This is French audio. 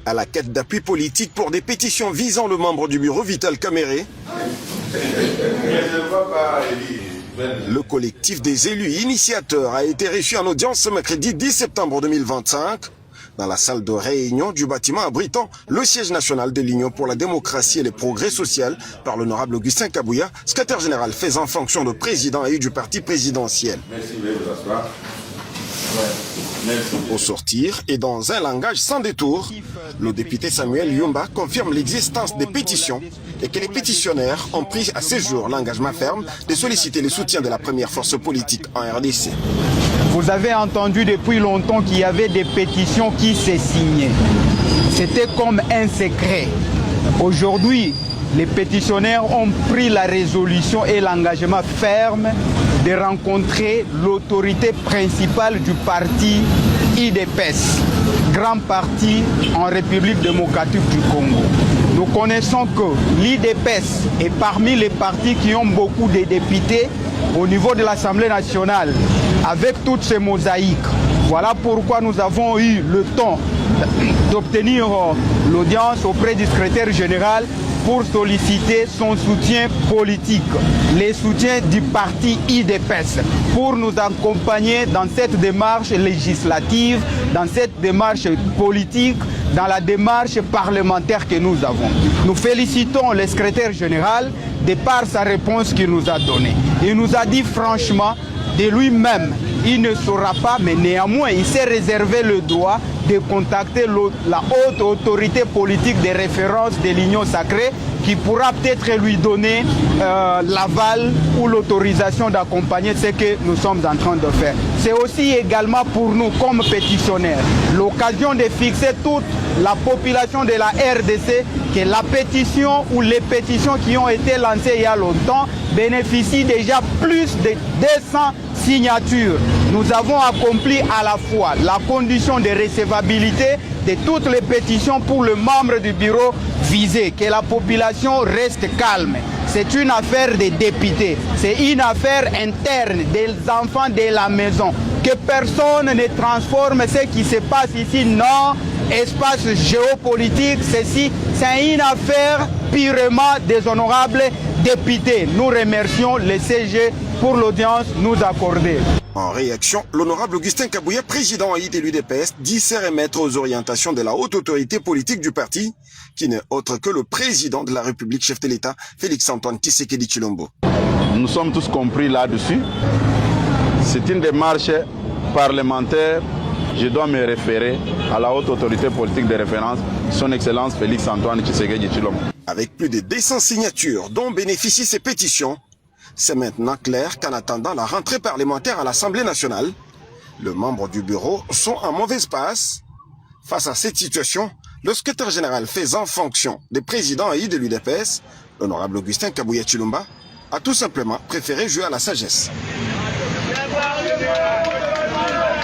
À la quête d'appui politique pour des pétitions visant le membre du bureau Vital Kamerhe, le collectif des élus initiateurs a été reçu en audience ce mercredi 10 septembre 2025 dans la salle de réunion du bâtiment abritant le siège national de l'Union pour la démocratie et le progrès social par l'honorable Augustin Kabouya, secrétaire général faisant fonction de président et du parti présidentiel. Merci, vous asseoir. Au sortir et dans un langage sans détour, le député Samuel Yumba confirme l'existence des pétitions et que les pétitionnaires ont pris à ce jour l'engagement ferme de solliciter le soutien de la première force politique en RDC. Vous avez entendu depuis longtemps qu'il y avait des pétitions qui se signaient. C'était comme un secret. Aujourd'hui, les pétitionnaires ont pris la résolution et l'engagement ferme de rencontrer l'autorité principale du parti IDPS, grand parti en République démocratique du Congo. Nous connaissons que l'IDPS est parmi les partis qui ont beaucoup de députés au niveau de l'Assemblée nationale, avec toutes ces mosaïques. Voilà pourquoi nous avons eu le temps d'obtenir l'audience auprès du secrétaire général pour solliciter son soutien politique, les soutiens du parti IDPS, pour nous accompagner dans cette démarche législative, dans cette démarche politique, dans la démarche parlementaire que nous avons. Nous félicitons le secrétaire général de par sa réponse qu'il nous a donnée. Il nous a dit franchement, de lui-même, il ne saura pas, mais néanmoins, il s'est réservé le droit de contacter la haute autorité politique de référence de l'Union sacrée qui pourra peut-être lui donner l'aval ou l'autorisation d'accompagner ce que nous sommes en train de faire. C'est aussi également pour nous, comme pétitionnaires, l'occasion de fixer toute la population de la RDC que la pétition ou les pétitions qui ont été lancées il y a longtemps bénéficient déjà plus de 200 signatures. Nous avons accompli à la fois la condition de recevabilité de toutes les pétitions pour le membre du bureau visé, que la population reste calme. C'est une affaire des députés, c'est une affaire interne des enfants de la maison. Que personne ne transforme ce qui se passe ici, non, espace géopolitique, ceci, c'est une affaire purement des honorables députés. Nous remercions le CG pour l'audience nous accordée. En réaction, l'honorable Augustin Kabouya, président de l'UDPS, dit se remettre aux orientations de la haute autorité politique du parti, qui n'est autre que le président de la République, chef de l'État, Félix-Antoine Tshisekedi Tshilombo. Nous sommes tous compris là-dessus. C'est une démarche parlementaire. Je dois me référer à la haute autorité politique de référence, son Excellence Félix-Antoine Tshisekedi Tshilombo. Avec plus de 200 signatures dont bénéficient ces pétitions, c'est maintenant clair qu'en attendant la rentrée parlementaire à l'Assemblée nationale, les membres du bureau sont en mauvaise passe. Face à cette situation, le secrétaire général faisant fonction de président de l'UDPS, l'honorable Augustin Kabouya Tshilombo, a tout simplement préféré jouer à la sagesse.